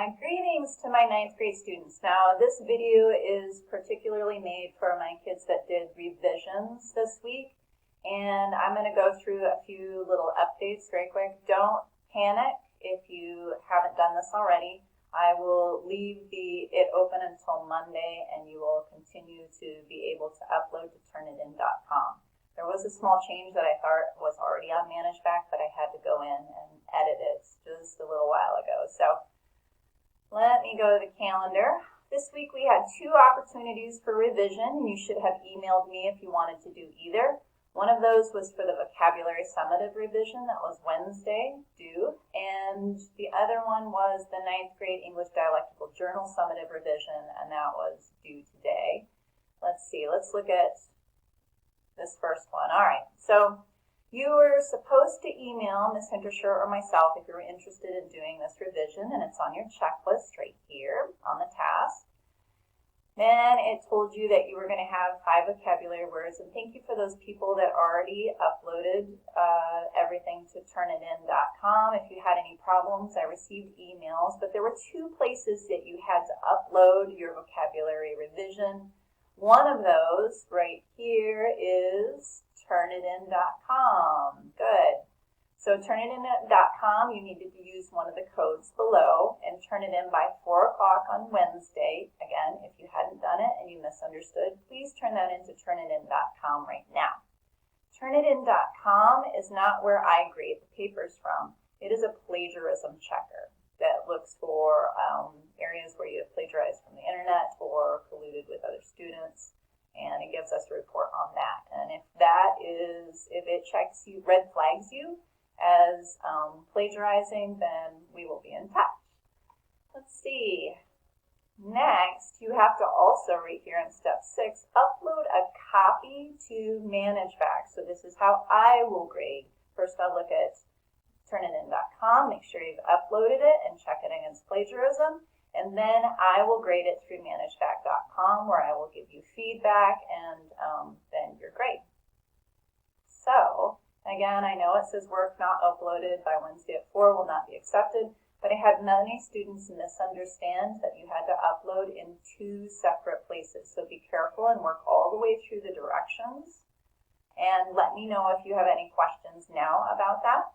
Greetings to my ninth grade students. Now, this video is particularly made for my kids that did revisions this week, and I'm going to go through a few little updates very quick. Don't panic if you haven't done this already. I will leave it open until Monday, and you will continue to be able to upload to turnitin.com. There was a small change that I thought was already on ManageBac, but I had to go in and edit it just a little while ago. So let me go to the calendar. This week we had 2 opportunities for revision, and you should have emailed me if you wanted to do either. One of those was for the vocabulary summative revision. That was Wednesday, due. And the other one was the 9th grade English Dialectical Journal summative revision, and that was due today. Let's see, let's look at this first one. All right, so you were supposed to email Ms. Hinterscher or myself if you were interested in doing this revision, and it's on your checklist right here on the task. Then it told you that you were going to have 5 vocabulary words, and thank you for those people that already uploaded everything to turnitin.com. If you had any problems, I received emails, but there were 2 places that you had to upload your vocabulary revision. One of those right here is turnitin.com. Good. So turnitin.com, you need to use one of the codes below and turn it in by 4 o'clock on Wednesday. Again, if you hadn't done it and you misunderstood, please turn that into turnitin.com right now. Turnitin.com is not where I grade the papers from. It is a plagiarism checker that looks for areas where you have plagiarized from the internet or colluded with other students, and it gives us a report on that. And if it checks you, red flags you as plagiarizing, then we will be in touch. Let's see. Next, you have to also, right here in step 6, upload a copy to ManageBac. So this is how I will grade. First, I'll look at turnitin.com, make sure you've uploaded it and check it against plagiarism. And then I will grade it through ManageBac.com, where I will give you feedback and then your grade. So, again, I know it says work not uploaded by Wednesday at 4 will not be accepted, but I had many students misunderstand that you had to upload in 2 separate places. So be careful and work all the way through the directions. And let me know if you have any questions now about that.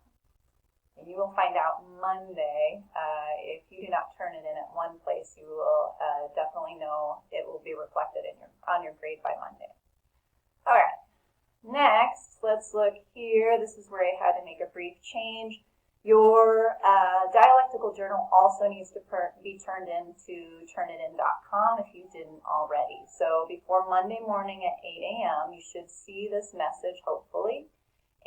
And you will find out Monday. If you do not turn it in at one place, you will definitely know it will be reflected on your grade by Monday. All right. Next, let's look here. This is where I had to make a brief change. Your dialectical journal also needs to be turned into turnitin.com if you didn't already. So before Monday morning at 8 a.m., you should see this message, hopefully,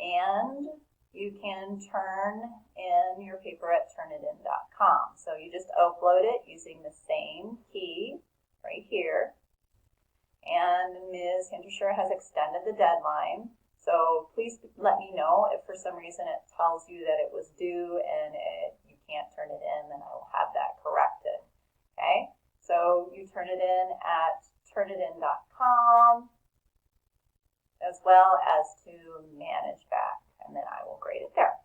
and you can turn in your paper at turnitin.com. So you just upload it using the same key right here. And Ms. Hinterscher has extended the deadline. So please let me know if for some reason it tells you that it was due and you can't turn it in, then I will have that corrected. Okay? So you turn it in at turnitin.com as well as to ManageBac, and then I will grade it there.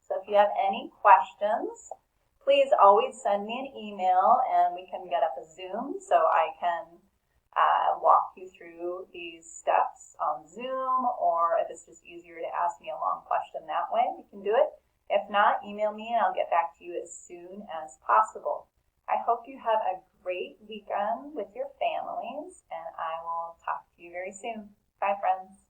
So if you have any questions, please always send me an email and we can get up a Zoom so I can walk you through these steps on Zoom, or if it's just easier to ask me a long question that way, you can do it. If not, email me and I'll get back to you as soon as possible. I hope you have a great weekend with your families, and I will talk to you very soon. Bye, friends.